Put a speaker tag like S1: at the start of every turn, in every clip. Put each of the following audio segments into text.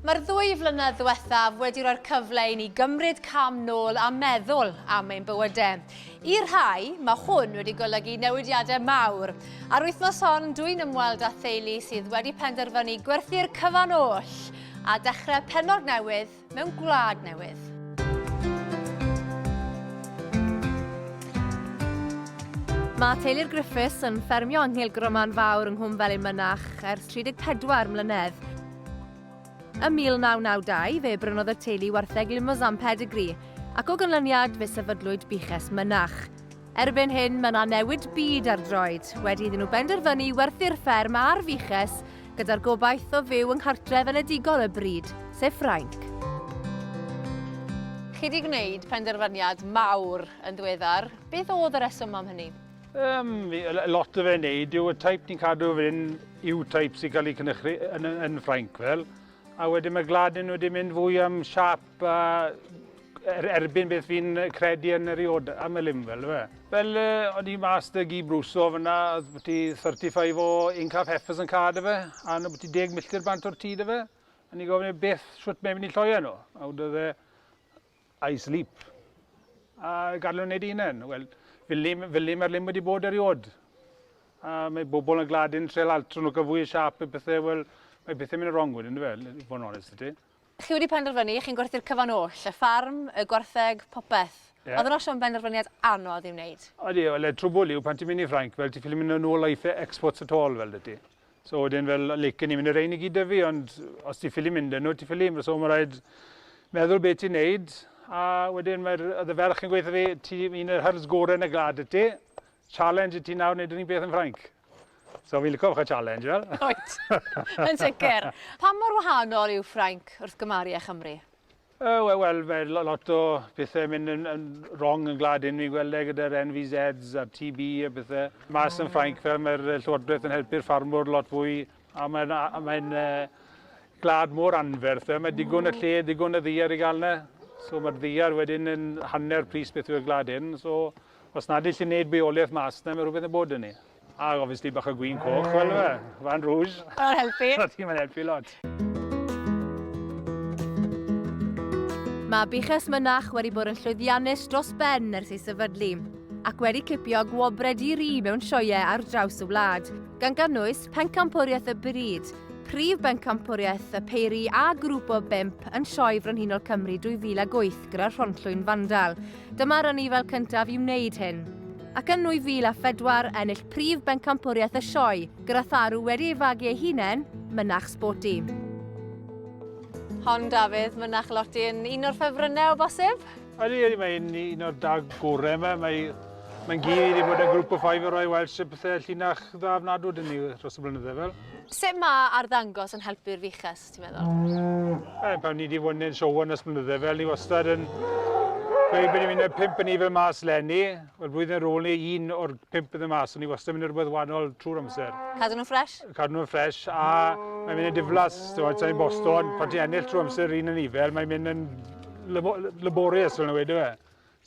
S1: Mae'r 2 flynedd ddiwethaf wedi rhoi'r cyfle i ni gymryd cam nôl a meddwl am ein bywydau. I rhai, mae hwn wedi golygu newidiadau mawr. Ar wythnos hon, dwi'n ymweld â theulu sydd wedi penderfynu gwerthu'r cyfan oll a dechrau pennod newydd mewn gwlad newydd. Mae teulu'r Griffiths yn ffermio anghylgroman fawr yng Nghwm Felin Mynach ers 34 mlynedd. Ym 1992, fe brynodd y teulu wartheg Limousin pedigree, ac o ganlyniad fe sefydlwyd Buches Mynach. Erbyn hyn, mae yna newid byd ar droed, wedi iddyn nhw benderfynu werthu'r fferm a'r Buches gyda'r gobaith o fyw yng nghartref enedigol y bryd, sef Ffrainc. Chi wedi gwneud penderfyniad mawr yn ddiweddar. Beth oedd y reswm am hynny?
S2: Lot o fe'n neud yw y type ni'n cadw fy'n yw type sy'n cael ei cynhyrchu yn Ffrainc fel. A wedyn mae gladyn wedi mynd fwy am siap a erbyn beth fi'n credu yn eriod am y lim fel. Fel o'n i mas dy gi brwso fyna, oedd bod ti 35 o incaf heffers yn cad fe, a oedd bod ti 10 milltir bant o'r tyd fe. A ni gofyn beth siwt mewn mynd i lloia nhw. A oedd e I sleep. A gadw nhw'n neud unan. Wel, fel lim ar lim wedi bod eriod. A mae bobl yn gladyn treul altro nhw gyfwy siap y bethau, wel, mae bethau'n mynd yn wrong wedyn, i fod yn onest i ti.
S1: Chi wedi penderfynu, chi'n gwerthu'r cyfan oll, y ffarm, y gwartheg, popeth. Oedd yna siom benderfyniad anodd i'w wneud?
S2: Ydy, wel, y trwbl yw, pan ti'n mynd i Ffrainc, fel ti'n ffili mynd yn ôl eiffau exports at all fel dy ti. So wedyn fel licen ni'n mynd i'r ein i gyda fi, ond os ti'n ffili mynd yn nhw, ti'n ffili, so mae'n rhaid meddwl beth ti'n neud, a wedyn mae'r ferch yn gweithio fi, ti'n un o'r hyrs gorau yn y glad y ti, challenge i ti nawr wneud yn un beth yn Ffrainc. So fi'n licio eich challenge, fel?
S1: Oed, yn sicr. Pa mor wahanol yw Ffrainc wrth gymaru â Chymru?
S2: Wel, lot o bethau mynd yn wrong yn gladyn. Fi'n gweld gyda'r NVZs a'r TB a bethau. Mas yn Ffrainc fel mae'r llywodraeth yn helpu'r ffarmwr lot fwy. A mae'n glad mor anferth. Mae digon y lle, digon y ddiar i gael yna. So mae'r ddiar wedyn yn hanner pris beth yw'r gladyn. So os nad ydych chi'n gwneud beoliaeth mas yna, mae rhywbeth yn bod yn ni. A obviously bach o gwyn coch, fel fe, fan rŵj.
S1: Mae'n helpu.
S2: Mae'n helpu lot.
S1: Mae Buches Mynach wedi bod yn llwyddiannus dros ben ers ei sefydlu, ac wedi cipio gwobrau di-ri mewn sioeau ar draws y wlad, gan gynnwys pencampwriaeth y bryd, prif bencampwriaeth y Peiri a grŵp o 5 yn sioe Frenhinol Cymru 2008 gyda'r Rhonllwyn Fandal. Dyma'r anifail cyntaf i wneud hyn. Ac yn 2004 ennill prif bencampwriaeth y sioe, gyda tharw wedi ei fagu ei hunain, Mynach Sporty. Hon, Dafydd, Mynach Loti yn un o'r ffefrynnau o bosib?
S2: Ydy, mae'n un o'r dag gorau yma. Mae'n gyd wedi bod yn grŵp o 5 o roi Welsh y bethau llinach dda fnadw dyn ni dros y blynydde fel.
S1: Sut mae arddangos yn helpu'r Buches, ti'n meddwl?
S2: Pan ni wedi bod yn siow yn ysblynydde fel, ni wastad yn gweud bod ni'n mynd 5 yn fel mas lenni, wel blwyddyn ar ôl ni 1 o'r 5 yn mas, o'n ni wastad yn mynd rhywbeth wahanol trwy'r amser.
S1: Cadw nhw'n ffres? Cadw
S2: nhw'n ffres, a mae'n mynd yn diflas, ti'n Boston, pan ti'n ennill trwy'r amser un yn ifel, mae'n mynd yn laborious fel nhw wedi fe.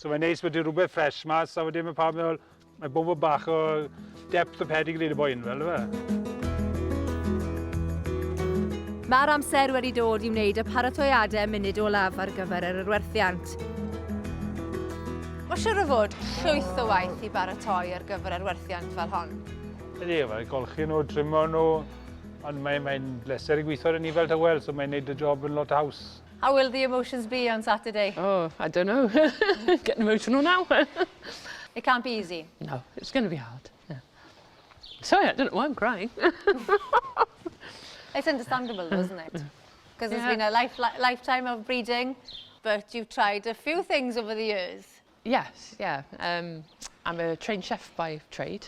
S2: So mae'n neis bod ti'n rhywbeth ffres mas, a wedyn mae pawb yn meddwl, mae bobl bach o depth o pedigree y boen fel fe.
S1: Mae'r amser wedi dod i wneud y paratoiadau munud olaf ar gyfer yr werthiant. Mae siŵr o fod llwyth o waith i baratoi ar gyfer yr werthiant fel hon.
S2: Ydy, mae'n golchi nhw, trimo nhw, ond mae'n bleser i gweithio ar y nifel tywel, so mae'n neud y job yn lot haws.
S1: How will the emotions be on Saturday?
S3: Oh, I don't know. Getting emotional now.
S1: It can't be easy.
S3: No, it's going to be hard. Yeah. Sorry, I don't know why I'm crying.
S1: It's understandable, though, isn't it? Because it's been a lifetime of breeding, but you've tried a few things over the years.
S3: Yes, yeah. I'm a trained chef by trade.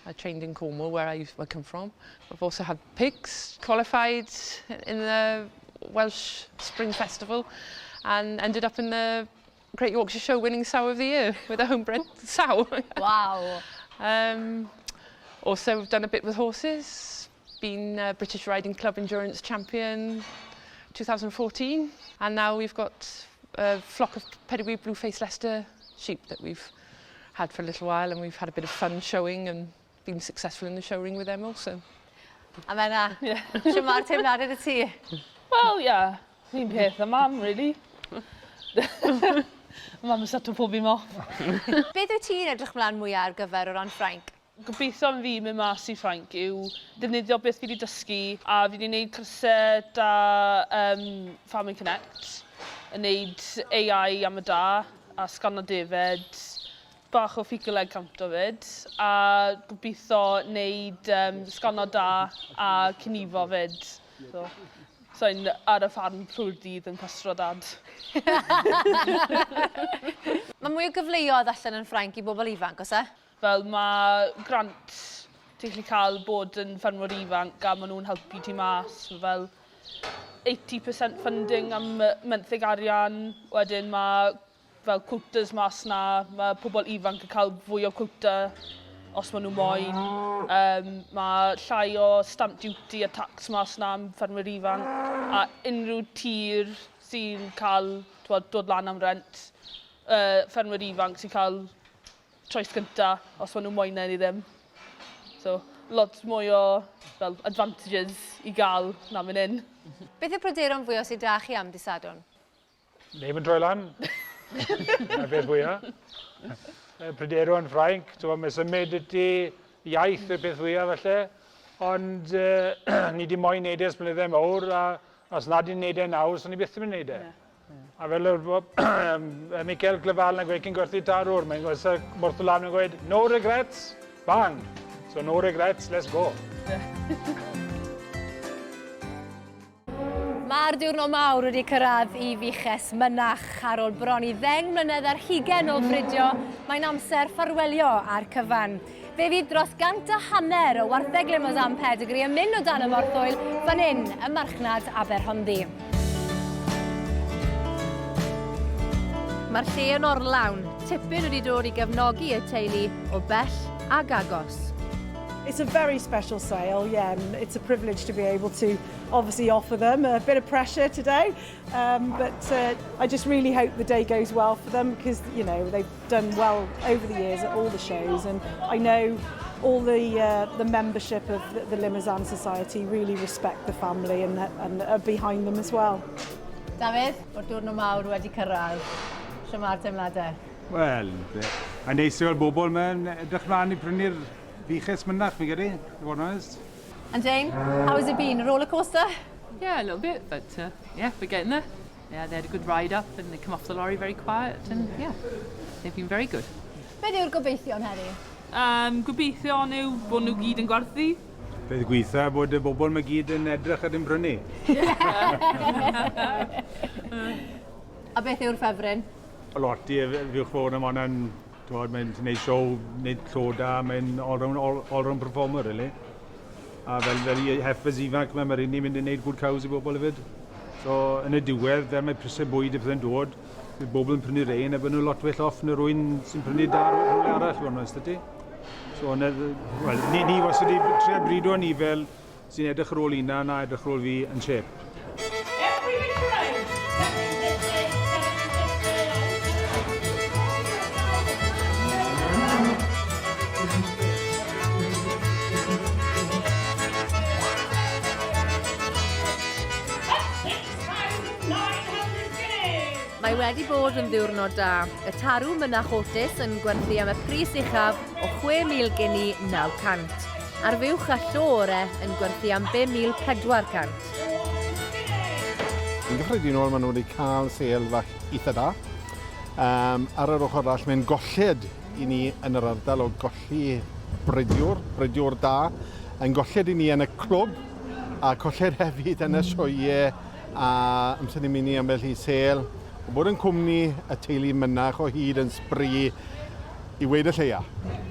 S3: I trained in Cornwall, where I come from. I've also had pigs qualified in the Welsh Spring Festival and ended up in the Great Yorkshire Show winning Sow of the Year with a homebred sow.
S1: Wow.
S3: Also, we've done a bit with horses. Been British Riding Club Endurance Champion 2014. And now we've got a flock of pedigree blue-faced Leicester sheep that we've had for a little while, and we've had a bit of fun showing and been successful in the show ring with them also.
S1: A mae yna, sy'n ma'r teimlad yn y ti?
S4: Well, yeah. Un peth a mam, really. Mam yn set o pob un off.
S1: Beth wyt ti'n edrych mlaen mwyaf ar gyfer o ran Ffrainc?
S4: Gobeithio am fi mynd mas i Ffrainc yw defnyddio beth fi wedi dysgu a fi wedi gwneud cyrsiau da Farming Connect, yn gwneud AI am y da a sganio defed, bach o fecal egg count o fyd, a gobeithio wneud sganio da a cynifo fyd. So yn ar y ffarm trwy'r dydd yn pastro dad.
S1: Mae mwy o gyfleoedd allan yn Ffrainc i bobl ifanc, oes e?
S4: Fel mae grant ti'n gallu cael bod yn ffermwr ifanc a maen nhw'n helpu ti mas. Fel 80% funding am menthyg arian, wedyn mae fel quotas mas na, mae pobl ifanc yn cael fwy o quota os maen nhw moyn. Mae llai o stamp duty a tax mas na am ffermwr ifanc a unrhyw tir sy'n cael dod lan am rent, ffermwr ifanc sy'n cael choice gynta os maen nhw'n moyn i ddim. So, lot mwy o advantages i gael na mynd hyn.
S1: Beth yw pryderon fwyaf sydd da chi am dydd Sadwrn?
S2: Neb yn troi lan. Na'r beth fwyaf. Pryderon Ffrainc, mae symud ydy iaith y beth fwyaf felly. Ond ni di moyn neud ers blynydde mawr a os nad i'n neud e nawr, so ni byth yn neud e. A fel Michael Glyfal yn gweud cyn gwerthu tarwr, mae'n gweud morthwyl yn gweud, no regrets, bang. So no regrets, let's go.
S1: Mae'r diwrnod mawr wedi cyrraedd i Buches Mynach ar ôl bron i 10 mlynedd ar 20 o fridio. Mae'n amser ffarwelio ar cyfan. Fe fydd dros 150 o wartheg Limousin pedigree yn mynd o dan y morthwyl fan hyn ym marchnad Aberhonddu. Mae'r lle yn orlawn, tipyn wedi dod i gefnogi y teulu o bell ag agos.
S5: It's a very special sale, yeah, and it's a privilege to be able to obviously offer them. A bit of pressure today, but I just really hope the day goes well for them because, you know, they've done well over the years at all the shows, and I know all the membership of the Limousin Society really respect the family and are behind them as well.
S1: Dafydd, o'r diwrnod mawr wedi cyrraedd. Lle mae'r teimladau?
S2: Wel, a neis fel bobl mae'n edrych mlaen i prynu'r Buches Mynach, fi gyrru, to be honest.
S1: And Jane, how has it been? A roller coaster?
S3: Yeah, a little bit, but yeah, we're getting there. Yeah, they had a good ride up and they come off the lorry very quiet and yeah, they've been very good.
S1: Beth yw'r gobeithio'n heddi?
S4: Gobeithio yw bod nhw gyd yn gwerthu.
S2: Beth gweitha bod y bobl mae gyd yn edrych ar yn prynu.
S1: A beth yw'r ffefryn?
S2: A lot i fiwch fawr am hwnna'n mae'n gwneud siow, gwneud cloda, mae'n all-round performer, really. A fel i heffers ifanc, mae'n rhywun mynd i wneud good cows i bobl hefyd. So, yn y diwedd, fel mae prysau bwyd y bydde'n dod, bydd bobl yn prynu rein, a bydd nhw lot well off na rhywun sy'n prynu dar o rhywle arall, fo'n oes ydy. So, ni was wedi trio brido ni fel sy'n edrych ar ôl una na edrych ar ôl fi yn shape.
S1: Mae wedi bod yn ddiwrnod da. Y tarw Mynach Otis yn gwerthu am y pris uchaf o 6,000 guinea 900. A'r fuwch a llore yn gwerthu am 5,400.
S6: Yn gyffredinol, maen nhw wedi cael sêl fach eitha da. Ar yr ochr arall, mae'n golled i ni yn yr ardal o golli brydiwr da. Yn golled i ni yn y clwb, a colled hefyd yn y sioeau, a amser ni'n mynd i ambell i sêl. O bod yn cwmni y teulu Mynach o hyd yn sbri i weid y lleia.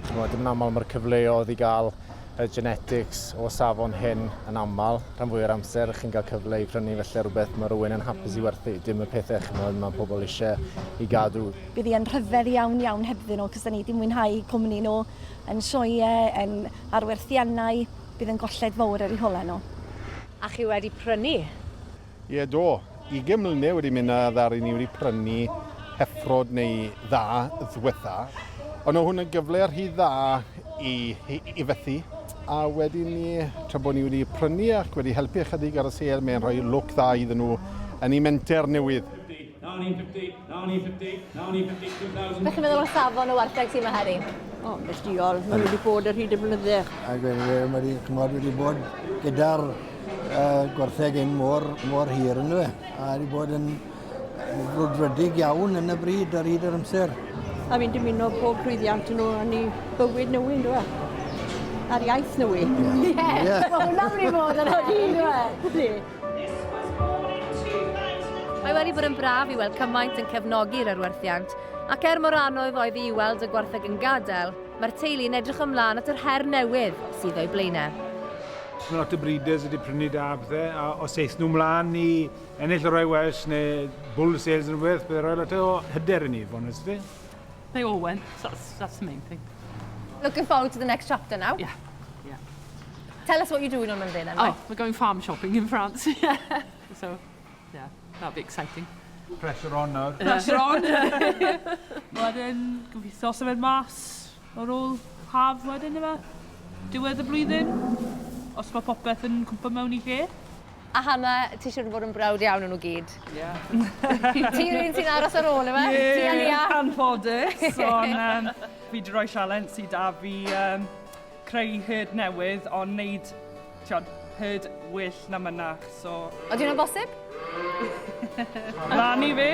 S7: Dim yn aml mae'r cyfleoedd i gael y genetics o safon hyn yn aml. Rhan fwy o'r amser, chi'n cael cyfle i prynu felly rhywbeth mae rhywun yn hapus i werthu. Dim y pethau chymod mae pobl eisiau i gadw.
S8: Bydd hi yn rhyfedd iawn hebddyn nhw, cos da ni wedi mwynhau cwmni nhw yn sioeau, yn arwerthiannau, bydd yn golled fawr ar eu holau nhw.
S1: A chi wedi prynu?
S6: Ie, do. 20 mlynedd wedi mynd a ddari ni wedi prynu heffrod neu dda ddiwetha. Ond o hwn yn gyfle ar hyd dda i fethu. A wedyn ni, tra bod ni wedi prynu ac wedi helpu ychydig ar y sêl, mae'n rhoi look dda iddyn nhw yn ei menter newydd.
S9: 1950, 1950, 1950, 2000.
S1: Beth chi'n meddwl o'r safon o wartheg sy'n yma heddi?
S10: O, nes diol, mae wedi bod ar hyd y blynydde.
S11: Ac mae wedi bod gyda'r gwartheg un mor hir yn dwi. A wedi bod yn frwdfrydig iawn yn y bryd ar hyd yr amser.
S10: A fi'n dymuno pob llwyddiant yn nhw yn ei bywyd newydd, dwi. A'r iaith newydd.
S1: Ie, mae hwnna'n mynd i fod yn hyn, dwi. Mae wedi bod yn braf i weld cymaint yn cefnogi'r arwerthiant, ac mor anodd oedd i weld y gwartheg yn gadael, mae'r teulu'n edrych ymlaen at yr her newydd sydd o'i blaenau.
S2: Mae lot o breeders wedi prynu da bethau, a os eith nhw mlaen i ennill y rai Welsh neu bull sales yn rhywbeth, bydd rhoi lot o hyder i ni, fod nes di.
S12: They all win, so that's the main thing.
S1: Looking forward to the next chapter now.
S12: Yeah.
S1: Tell us what you're doing on Monday then.
S12: Oh, we're going farm shopping in France. So, yeah, that'll be exciting.
S2: Pressure on nawr.
S4: Pressure on. Wedyn, gobeithio symud mas ar ôl haf wedyn yma. Diwedd y blwyddyn. Os mae popeth yn cwmpa mewn I lle.
S1: A Hannah, ti siŵr fod yn brawd iawn yn nhw gyd?
S4: Ie.
S1: Ti'n un sy'n aros ar ôl yma?
S4: Ie, anffodus. Ond fi wedi rhoi sialens I da fi creu herd newydd, ond wneud herd well na mynach. So...
S1: Oeddi hwnna'n bosib?
S4: Mlaen I fe,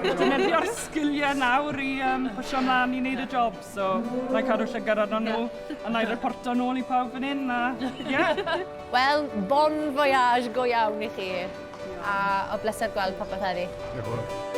S4: defnyddio'r sgiliau nawr I pwysio mlaen I wneud y job. So, na'i cadw llygad arno nhw, a na'i reporto nôl I pawb fan hyn.
S1: Wel, bon voyage go iawn I chi. A o bleser gweld popeth heddi.
S2: Diolch yn fawr.